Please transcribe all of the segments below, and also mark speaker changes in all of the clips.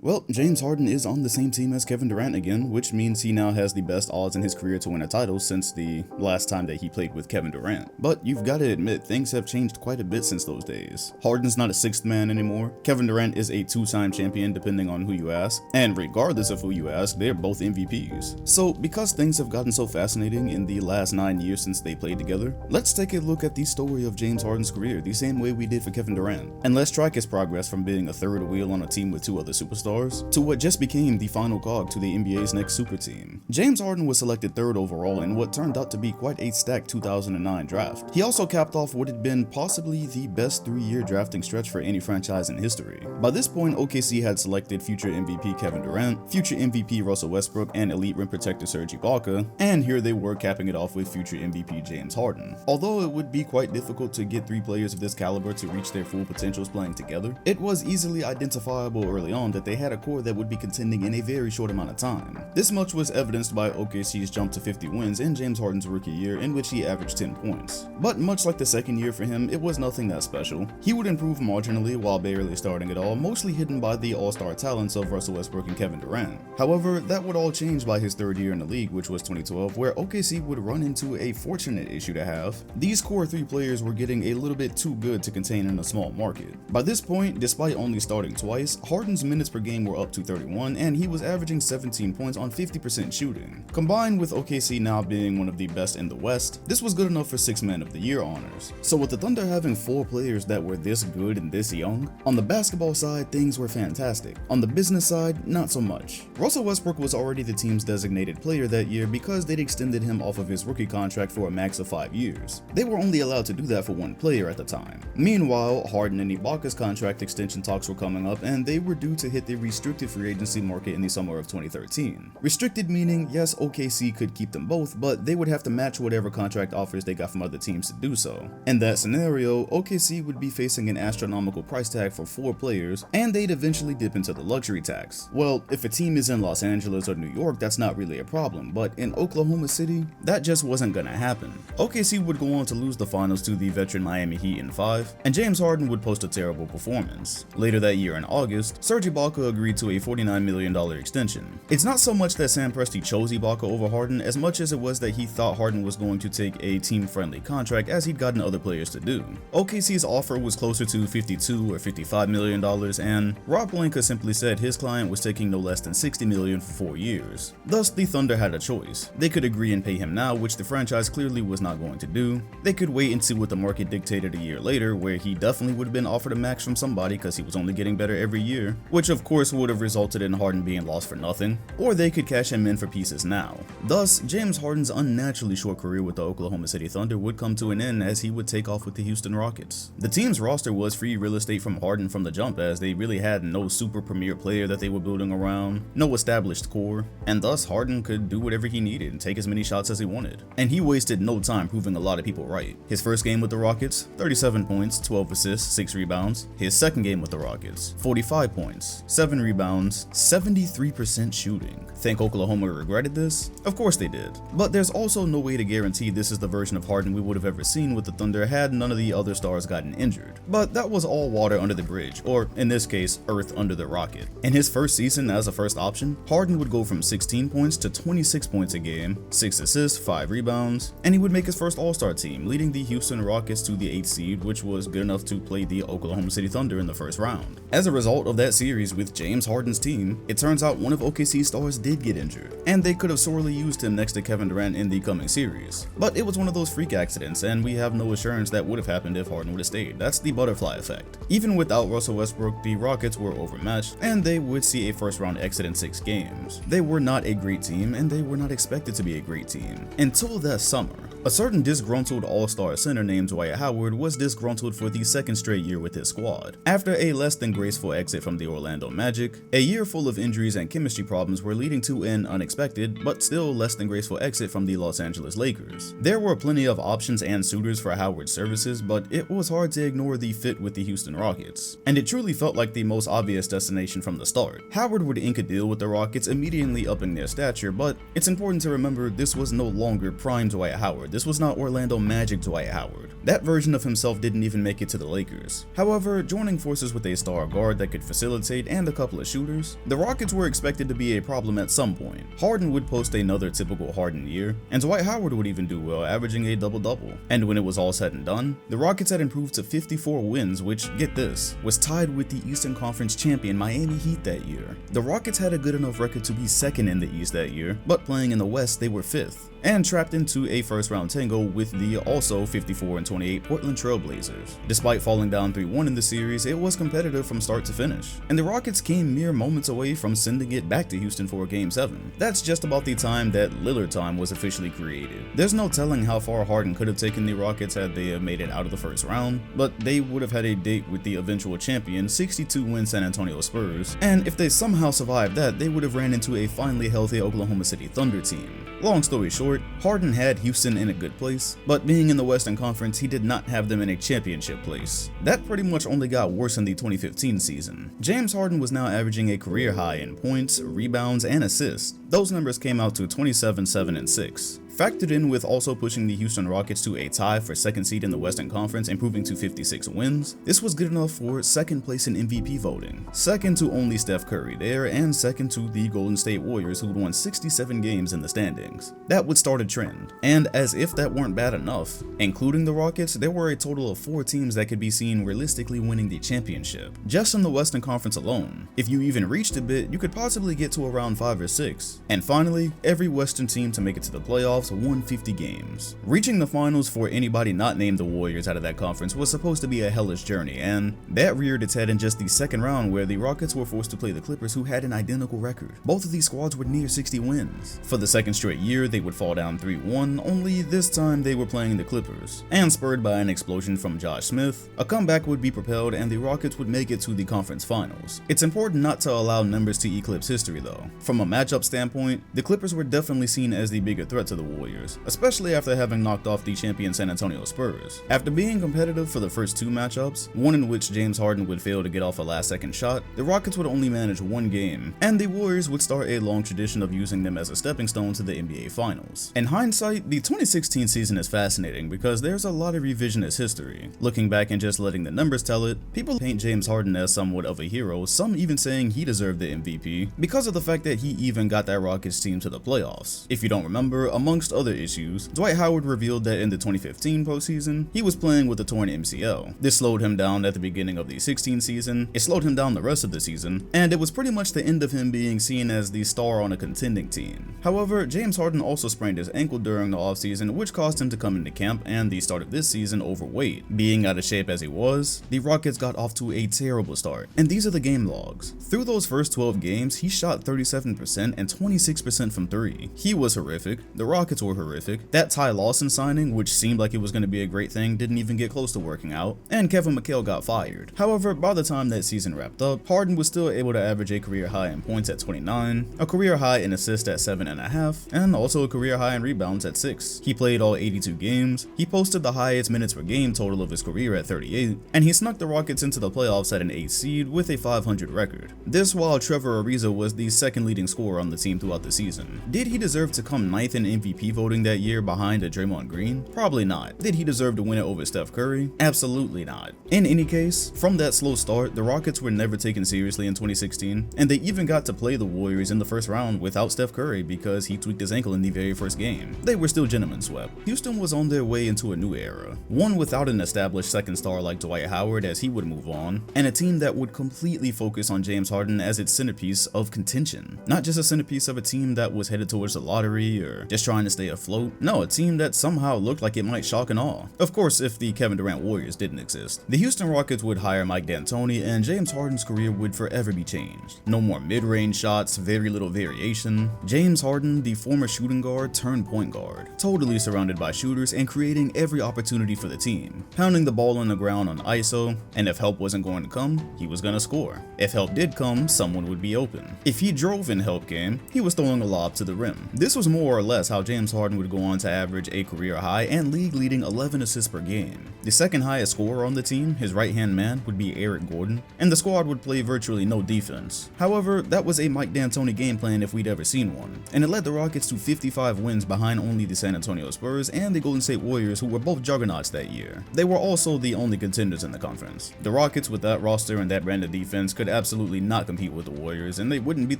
Speaker 1: Well, James Harden is on the same team as Kevin Durant again, which means he now has the best odds in his career to win a title since the last time that he played with Kevin Durant. But you've got to admit, things have changed quite a bit since those days. Harden's not a sixth man anymore. Kevin Durant is a two-time champion depending on who you ask, and regardless of who you ask, they're both MVPs. So because things have gotten so fascinating in the last 9 years since they played together, let's take a look at the story of James Harden's career the same way we did for Kevin Durant. And let's track his progress from being a third wheel on a team with two other superstars to what just became the final cog to the NBA's next super team. James Harden was selected third overall in what turned out to be quite a stacked 2009 draft. He also capped off what had been possibly the best 3-year drafting stretch for any franchise in history. By this point, OKC had selected future MVP Kevin Durant, future MVP Russell Westbrook, and elite rim protector Serge Ibaka, and here they were capping it off with future MVP James Harden. Although it would be quite difficult to get 3 players of this caliber to reach their full potentials playing together, it was easily identifiable early on that they had a core that would be contending in a very short amount of time. This much was evidenced by OKC's jump to 50 wins in James Harden's rookie year, in which he averaged 10 points. But much like the second year for him, it was nothing that special. He would improve marginally while barely starting at all, mostly hidden by the all-star talents of Russell Westbrook and Kevin Durant. However, that would all change by his third year in the league, which was 2012, where OKC would run into a fortunate issue to have. These core 3 players were getting a little bit too good to contain in a small market. By this point, despite only starting twice, Harden's minutes per game were up to 31, and he was averaging 17 points on 50% shooting. Combined with OKC now being one of the best in the West, this was good enough for 6 Man of the Year honors. So with the Thunder having 4 players that were this good and this young, on the basketball side things were fantastic. On the business side, not so much. Russell Westbrook was already the team's designated player that year because they'd extended him off of his rookie contract for a max of 5 years. They were only allowed to do that for 1 player at the time. Meanwhile, Harden and Ibaka's contract extension talks were coming up, and they were due to hit the restricted free agency market in the summer of 2013. Restricted meaning, yes, OKC could keep them both, but they would have to match whatever contract offers they got from other teams to do so. In that scenario, OKC would be facing an astronomical price tag for 4 players, and they'd eventually dip into the luxury tax. Well, if a team is in Los Angeles or New York, that's not really a problem, but in Oklahoma City, that just wasn't gonna happen. OKC would go on to lose the finals to the veteran Miami Heat in 5, and James Harden would post a terrible performance. Later that year in August, Serge Ibaka agreed to a $49 million extension. It's not so much that Sam Presti chose Ibaka over Harden as much as it was that he thought Harden was going to take a team-friendly contract as he'd gotten other players to do. OKC's offer was closer to $52 or $55 million, and Rob Pelinka simply said his client was taking no less than $60 million for 4 years. Thus, the Thunder had a choice. They could agree and pay him now, which the franchise clearly was not going to do. They could wait and see what the market dictated a year later, where he definitely would have been offered a max from somebody because he was only getting better every year, which of course would have resulted in Harden being lost for nothing, or they could cash him in for pieces now. Thus, James Harden's unnaturally short career with the Oklahoma City Thunder would come to an end as he would take off with the Houston Rockets. The team's roster was free real estate from Harden from the jump, as they really had no super premier player that they were building around, no established core, and thus Harden could do whatever he needed and take as many shots as he wanted. And he wasted no time proving a lot of people right. His first game with the Rockets, 37 points, 12 assists, 6 rebounds. His second game with the Rockets, 45 points, 7 rebounds, 73% shooting. Think Oklahoma regretted this? Of course they did. But there's also no way to guarantee this is the version of Harden we would have ever seen with the Thunder had none of the other stars gotten injured. But that was all water under the bridge, or in this case, earth under the rocket. In his first season as a first option, Harden would go from 16 points to 26 points a game, 6 assists, 5 rebounds, and he would make his first All-Star team, leading the Houston Rockets to the 8th seed, which was good enough to play the Oklahoma City Thunder in the first round. As a result of that series with James Harden's team, it turns out one of OKC's stars did get injured, and they could have sorely used him next to Kevin Durant in the coming series. But it was one of those freak accidents, and we have no assurance that would have happened if Harden would have stayed. That's the butterfly effect. Even without Russell Westbrook, the Rockets were overmatched, and they would see a first round exit in 6 games. They were not a great team, and they were not expected to be a great team until that summer. A certain disgruntled all-star center named Dwight Howard was disgruntled for the 2nd straight year with his squad. After a less than graceful exit from the Orlando Magic, a year full of injuries and chemistry problems were leading to an unexpected, but still less than graceful exit from the Los Angeles Lakers. There were plenty of options and suitors for Howard's services, but it was hard to ignore the fit with the Houston Rockets, and it truly felt like the most obvious destination from the start. Howard would ink a deal with the Rockets, immediately upping their stature, but it's important to remember this was no longer prime Dwight Howard. Howard. This was not Orlando Magic Dwight Howard. That version of himself didn't even make it to the Lakers. However, joining forces with a star guard that could facilitate and a couple of shooters, the Rockets were expected to be a problem at some point. Harden would post another typical Harden year, and Dwight Howard would even do well, averaging a double-double. And when it was all said and done, the Rockets had improved to 54 wins, which, get this, was tied with the Eastern Conference champion Miami Heat that year. The Rockets had a good enough record to be second in the East that year, but playing in the West they were fifth, and trapped into a first-round tango with the also 54-28 Portland Trail Blazers. Despite falling down 3-1 in the series, it was competitive from start to finish, and the Rockets came mere moments away from sending it back to Houston for Game 7. That's just about the time that Lillard time was officially created. There's no telling how far Harden could have taken the Rockets had they have made it out of the first round, but they would have had a date with the eventual champion 62-win San Antonio Spurs, and if they somehow survived that, they would have ran into a finally healthy Oklahoma City Thunder team. Long story short, Harden had Houston in a good place, but being in the Western Conference, he did not have them in a championship place. That pretty much only got worse in the 2015 season. James Harden was now averaging a career high in points, rebounds, and assists. Those numbers came out to 27, 7, and 6. Factored in with also pushing the Houston Rockets to a tie for second seed in the Western Conference, improving to 56 wins, this was good enough for second place in MVP voting, second to only Steph Curry there, and second to the Golden State Warriors, who'd won 67 games in the standings. That would start a trend, and as if that weren't bad enough, including the Rockets, there were a total of 4 teams that could be seen realistically winning the championship, just in the Western Conference alone. If you even reached a bit, you could possibly get to around 5 or 6. And finally, every Western team to make it to the playoffs won 50 games. Reaching the finals for anybody not named the Warriors out of that conference was supposed to be a hellish journey, and that reared its head in just the second round where the Rockets were forced to play the Clippers, who had an identical record. Both of these squads were near 60 wins. For the second straight year, they would fall down 3-1, only this time they were playing the Clippers. And spurred by an explosion from Josh Smith, a comeback would be propelled and the Rockets would make it to the conference finals. It's important not to allow numbers to eclipse history though. From a matchup standpoint, the Clippers were definitely seen as the bigger threat to the Warriors, especially after having knocked off the champion San Antonio Spurs. After being competitive for the first 2 matchups, one in which James Harden would fail to get off a last-second shot, the Rockets would only manage 1 game, and the Warriors would start a long tradition of using them as a stepping stone to the NBA Finals. In hindsight, the 2016 season is fascinating because there's a lot of revisionist history. Looking back and just letting the numbers tell it, people paint James Harden as somewhat of a hero, some even saying he deserved the MVP because of the fact that he even got that Rockets team to the playoffs. If you don't remember, amongst other issues, Dwight Howard revealed that in the 2015 postseason, he was playing with a torn MCL. This slowed him down at the beginning of the 16 season, it slowed him down the rest of the season, and it was pretty much the end of him being seen as the star on a contending team. However, James Harden also sprained his ankle during the offseason, which caused him to come into camp and the start of this season overweight. Being out of shape as he was, the Rockets got off to a terrible start, and these are the game logs. Through those first 12 games, he shot 37% and 26% from 3. He was horrific, the Rockets were horrific, that Ty Lawson signing, which seemed like it was going to be a great thing, didn't even get close to working out, and Kevin McHale got fired. However, by the time that season wrapped up, Harden was still able to average a career high in points at 29, a career high in assists at 7.5, and also a career high in rebounds at 6. He played all 82 games, he posted the highest minutes per game total of his career at 38, and he snuck the Rockets into the playoffs at an 8th seed with a 500 record. This while Trevor Ariza was the second leading scorer on the team throughout the season. Did he deserve to come 9th in MVP voting that year behind a Draymond Green? Probably not. Did he deserve to win it over Steph Curry? Absolutely not. In any case, from that slow start, the Rockets were never taken seriously in 2016, and they even got to play the Warriors in the first round without Steph Curry because he tweaked his ankle in the very first game. They were still gentlemen swept. Houston was on their way into a new era, one without an established second star like Dwight Howard as he would move on, and a team that would completely focus on James Harden as its centerpiece of contention. Not just a centerpiece of a team that was headed towards the lottery or just trying to stay afloat. No, a team that somehow looked like it might shock and awe. Of course, if the Kevin Durant Warriors didn't exist. The Houston Rockets would hire Mike D'Antoni and James Harden's career would forever be changed. No more mid-range shots, very little variation. James Harden, the former shooting guard turned point guard, totally surrounded by shooters and creating every opportunity for the team, pounding the ball on the ground on ISO, and if help wasn't going to come, he was gonna score. If help did come, someone would be open. If he drove in help game, he was throwing a lob to the rim. This was more or less how James James Harden would go on to average a career high and league-leading 11 assists per game. The second highest scorer on the team, his right-hand man, would be Eric Gordon, and the squad would play virtually no defense. However, that was a Mike D'Antoni game plan if we'd ever seen one, and it led the Rockets to 55 wins behind only the San Antonio Spurs and the Golden State Warriors, who were both juggernauts that year. They were also the only contenders in the conference. The Rockets with that roster and that brand of defense could absolutely not compete with the Warriors, and they wouldn't beat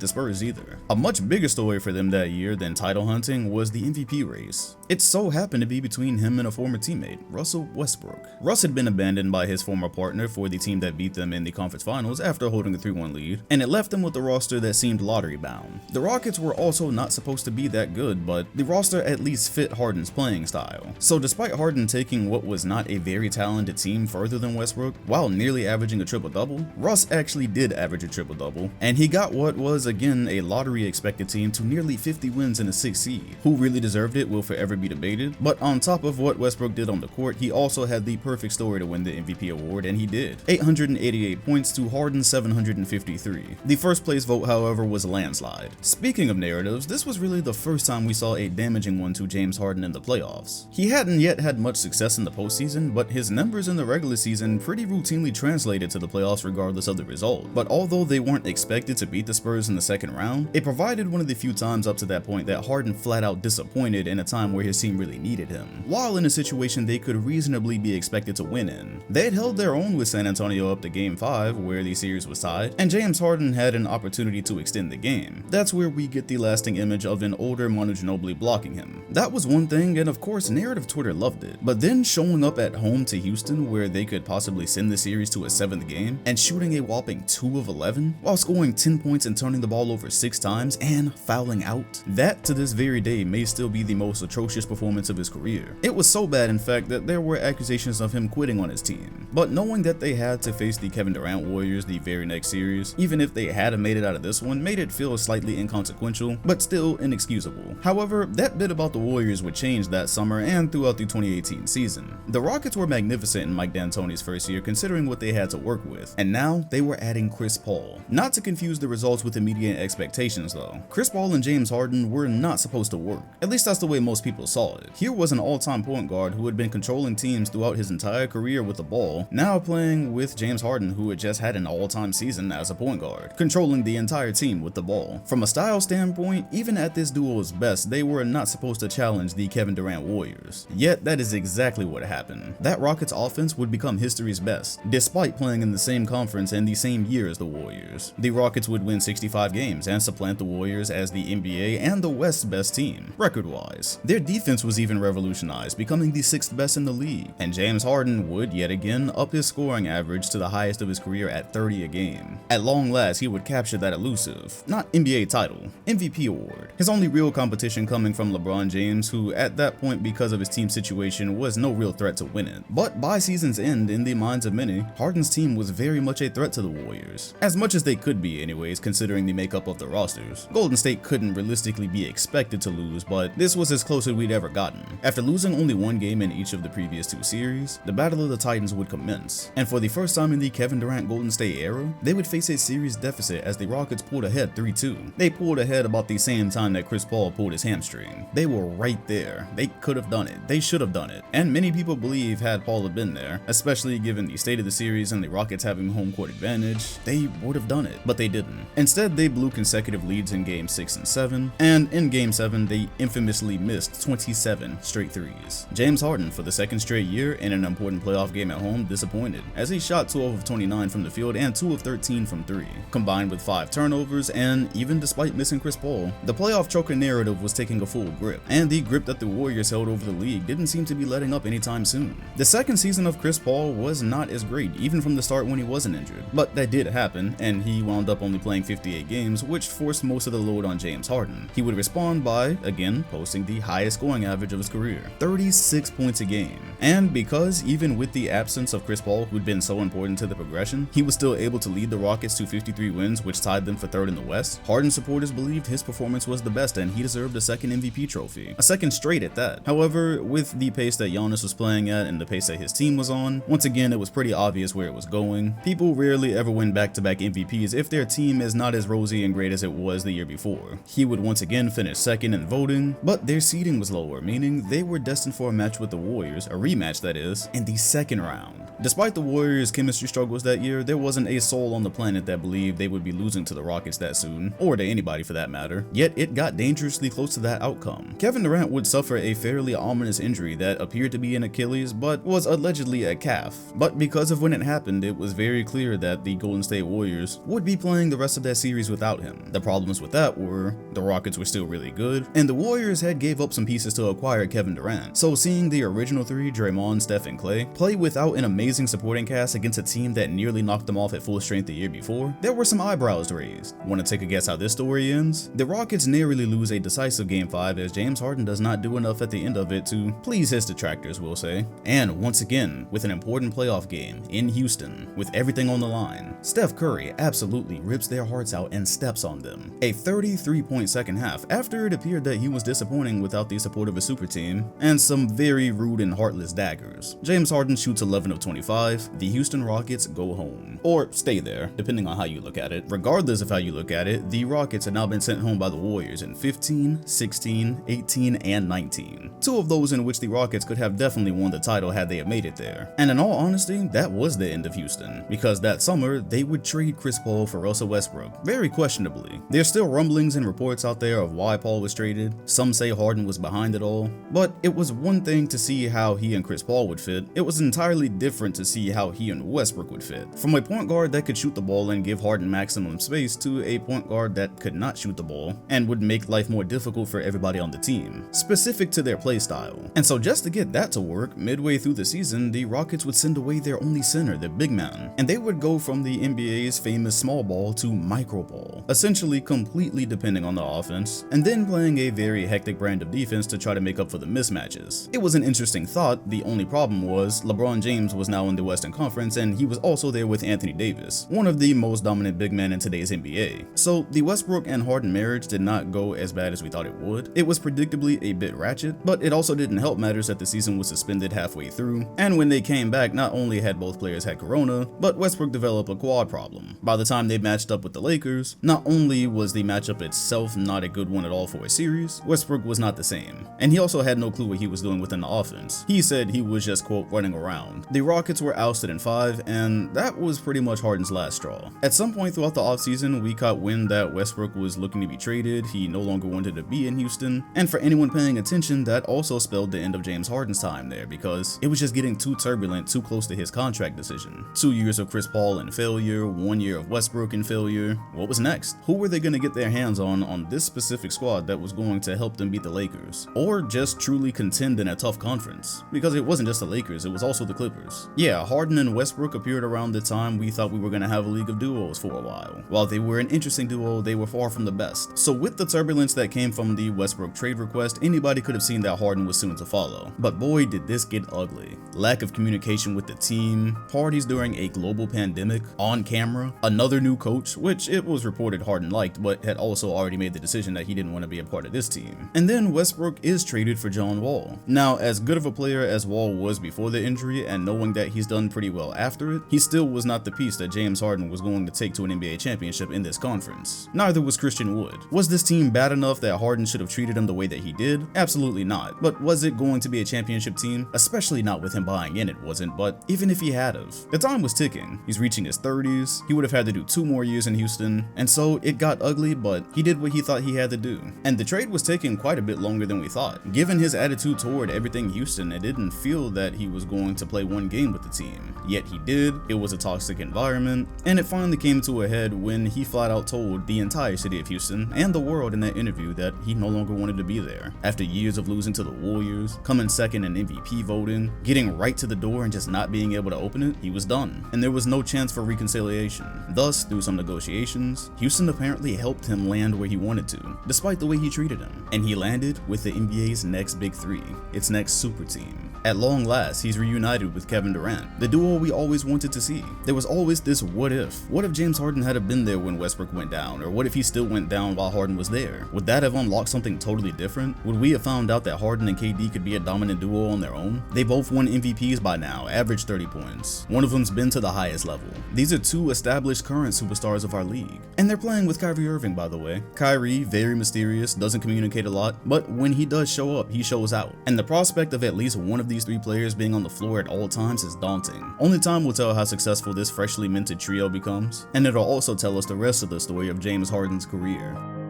Speaker 1: the Spurs either. A much bigger story for them that year than title hunting was the MVP race. It so happened to be between him and a former teammate, Russell Westbrook. Russ had been abandoned by his former partner for the team that beat them in the conference finals after holding a 3-1 lead, and it left them with a roster that seemed lottery bound. The Rockets were also not supposed to be that good, but the roster at least fit Harden's playing style. So despite Harden taking what was not a very talented team further than Westbrook, while nearly averaging a triple-double, Russ actually did average a triple-double, and he got what was again a lottery expected team to nearly 50 wins and a 6th seed. Who really deserved it will forever be debated, but on top of what Westbrook did on the court, he also had the perfect story to win the MVP award, and he did. 888 points to Harden's 753. The first place vote, however, was a landslide. Speaking of narratives, this was really the first time we saw a damaging one to James Harden in the playoffs. He hadn't yet had much success in the postseason, but his numbers in the regular season pretty routinely translated to the playoffs regardless of the result. But although they weren't expected to beat the Spurs in the second round, it provided one of the few times up to that point that Harden flat out disappointed in a time where his team really needed him, while in a situation they could reasonably be expected to win in. They had held their own with San Antonio up to Game 5, where the series was tied, and James Harden had an opportunity to extend the game. That's where we get the lasting image of an older Manu Ginobili blocking him. That was one thing, and of course narrative Twitter loved it, but then showing up at home to Houston where they could possibly send the series to a 7th game, and shooting a whopping 2 of 11, while scoring 10 points and turning the ball over 6 times, and fouling out. That to this very day may still be the most atrocious performance of his career. It was so bad in fact that there were accusations of him quitting on his team. But knowing that they had to face the Kevin Durant Warriors the very next series, even if they had made it out of this one, made it feel slightly inconsequential, but still inexcusable. However, that bit about the Warriors would change that summer and throughout the 2018 season. The Rockets were magnificent in Mike D'Antoni's first year considering what they had to work with, and now they were adding Chris Paul. Not to confuse the results with immediate expectations though. Chris Paul and James Harden were not supposed to work. At least that's the way most people saw it. Here was an all-time point guard who had been controlling teams throughout his entire career with the ball, now playing with James Harden, who had just had an all-time season as a point guard, controlling the entire team with the ball. From a style standpoint, even at this duo's best, they were not supposed to challenge the Kevin Durant Warriors. Yet that is exactly what happened. That Rockets offense would become history's best, despite playing in the same conference and the same year as the Warriors. The Rockets would win 65 games and supplant the Warriors as the NBA and the West's best team, record-wise. Their defense was even revolutionized, becoming the 6th best in the league, and James Harden would yet again up his scoring average to the highest of his career at 30 a game. At long last, he would capture that elusive, not NBA title, MVP award. His only real competition coming from LeBron James, who at that point, because of his team situation, was no real threat to win it. But by season's end, in the minds of many, Harden's team was very much a threat to the Warriors. As much as they could be anyways, considering the makeup of the rosters. Golden State couldn't realistically be expected to lose, but this was as close as we'd ever gotten. After losing only one game in each of the previous 2 series, the Battle of the Titans would commence, and for the first time in the Kevin Durant Golden State era, they would face a series deficit as the Rockets pulled ahead 3-2. They pulled ahead about the same time that Chris Paul pulled his hamstring. They were right there. They could have done it. They should have done it. And many people believe had Paul have been there, especially given the state of the series and the Rockets having home court advantage, they would have done it, but they didn't. Instead, they blew consecutive leads in Game 6 and 7, and in Game 7, they infamously missed 27 straight threes. James Harden, for the 2nd straight year in an important playoff game at home, disappointed, as he shot 12 of 29 from the field and 2 of 13 from 3, combined with 5 turnovers, and even despite missing Chris Paul, the playoff choker narrative was taking a full grip, and the grip that the Warriors held over the league didn't seem to be letting up anytime soon. The second season of Chris Paul was not as great, even from the start when he wasn't injured, but that did happen, and he wound up only playing 58 games, which forced most of the load on James Harden. He would respond by, again, posting the highest scoring average of his career, 36 points a game. And because even with the absence of Chris Paul, who'd been so important to the progression, he was still able to lead the Rockets to 53 wins, which tied them for 3rd in the West, Harden supporters believed his performance was the best and he deserved a 2nd MVP trophy. A 2nd straight at that. However, with the pace that Giannis was playing at and the pace that his team was on, once again it was pretty obvious where it was going. People rarely ever win back-to-back MVPs if their team is not as rosy and great as it was the year before. He would once again finish 2nd in voting, everything, but their seeding was lower, meaning they were destined for a match with the Warriors, a rematch that is, in the second round. Despite the Warriors' chemistry struggles that year, there wasn't a soul on the planet that believed they would be losing to the Rockets that soon, or to anybody for that matter, yet it got dangerously close to that outcome. Kevin Durant would suffer a fairly ominous injury that appeared to be an Achilles, but was allegedly a calf. But because of when it happened, it was very clear that the Golden State Warriors would be playing the rest of that series without him. The problems with that were, the Rockets were still really good, and the Warriors had gave up some pieces to acquire Kevin Durant. So seeing the original three, Draymond, Steph, and Clay, play without an amazing supporting cast against a team that nearly knocked them off at full strength the year before, there were some eyebrows raised. Want to take a guess how this story ends? The Rockets narrowly lose a decisive Game 5 as James Harden does not do enough at the end of it to please his detractors, we'll say. And once again, with an important playoff game in Houston, with everything on the line, Steph Curry absolutely rips their hearts out and steps on them. A 33-point second half after it appeared that he was disappointing without the support of a super team, and some very rude and heartless daggers. James Harden shoots 11 of 25, the Houston Rockets go home. Or stay there, depending on how you look at it. Regardless of how you look at it, the Rockets had now been sent home by the Warriors in 15, 16, 18, and 19. Two of those in which the Rockets could have definitely won the title had they have made it there. And in all honesty, that was the end of Houston, because that summer, they would trade Chris Paul for Russell Westbrook, very questionably. There's still rumblings and reports out there of why Paul was traded. Some say Harden was behind it all, but it was one thing to see how he and Chris Paul would fit. It was entirely different to see how he and Westbrook would fit. From a point guard that could shoot the ball and give Harden maximum space to a point guard that could not shoot the ball and would make life more difficult for everybody on the team, specific to their play style. And so just to get that to work, midway through the season, the Rockets would send away their only center, their big man, and they would go from the NBA's famous small ball to micro ball, essentially completely depending on the offense, and then playing a very hectic brand of defense to try to make up for the mismatches. It was an interesting thought. The only problem was LeBron James was now in the Western Conference, and he was also there with Anthony Davis, one of the most dominant big men in today's NBA. So the Westbrook and Harden marriage did not go as bad as we thought it would. It was predictably a bit ratchet, but it also didn't help matters that the season was suspended halfway through, and when they came back, not only had both players had corona, but Westbrook developed a quad problem. By the time they matched up with the Lakers, not only was the matchup itself not a good one at all for a series, Westbrook was not the same, and he also had no clue what he was doing within the offense. He said he was just, quote, running around. The Rockets were ousted in 5, and that was pretty much Harden's last straw. At some point throughout the offseason, we caught wind that Westbrook was looking to be traded, he no longer wanted to be in Houston, and for anyone paying attention, that also spelled the end of James Harden's time there, because it was just getting too turbulent, too close to his contract decision. 2 years of Chris Paul in failure, 1 year of Westbrook in failure. What was next? Who were they going to get their hands on this specific squad that was going to help them beat the Lakers? Or just truly contend in a tough conference? Because it wasn't just the Lakers, it was also the Clippers. Yeah, Harden and Westbrook appeared around the time we thought we were going to have a league of duos for a while. While they were an interesting duo, they were far from the best. So with the turbulence that came from the Westbrook trade request, anybody could have seen that Harden was soon to follow. But boy, did this get ugly. Lack of communication with the team, parties during a global pandemic, on camera, another new coach, which it was reported Harden liked, but had also already made the decision that he didn't want to be a part of this team. And then Westbrook is traded for John Wall. Now, as good of a player as Wall was before the injury, and knowing that he's done pretty well after it, he still was not the piece that James Harden was going to take to an NBA championship in this conference. Neither was Christian Wood. Was this team bad enough that Harden should have treated him the way that he did? Absolutely not. But was it going to be a championship team? Especially not with him buying in, it wasn't, but even if he had of. The time was ticking. He's reaching his 30s, he would have had to do 2 more years in Houston, and so it got ugly, but he did what he thought he had to do. And the trade was taking quite a bit longer than we thought. Given his attitude toward everything Houston, it didn't feel that he was going to play 1 game with the team. Yet he did. It was a toxic environment, and it finally came to a head when he flat out told the entire city of Houston and the world in that interview that he no longer wanted to be there. After years of losing to the Warriors, coming second in MVP voting, getting right to the door and just not being able to open it, he was done. And there was no chance for reconciliation. Thus, through some negotiations, Houston apparently helped him land where he wanted to, despite the way he treated him. And he landed with the NBA's next big 3, its next super team. At long last, he's reunited with Kevin Durant, the duo we always wanted to see. There was always this what if. What if James Harden had been there when Westbrook went down, or what if he still went down while Harden was there? Would that have unlocked something totally different? Would we have found out that Harden and KD could be a dominant duo on their own? They both won MVPs by now, average 30 points. One of them's been to the highest level. These are two established current superstars of our league. And they're playing with Kyrie Irving, by the way. Kyrie, very mysterious, doesn't communicate a lot, but when he does show up, he shows out. And the prospect of at least one of these three players being on the floor at all times is daunting. Only time will tell how successful this freshly minted trio becomes, and it'll also tell us the rest of the story of James Harden's career.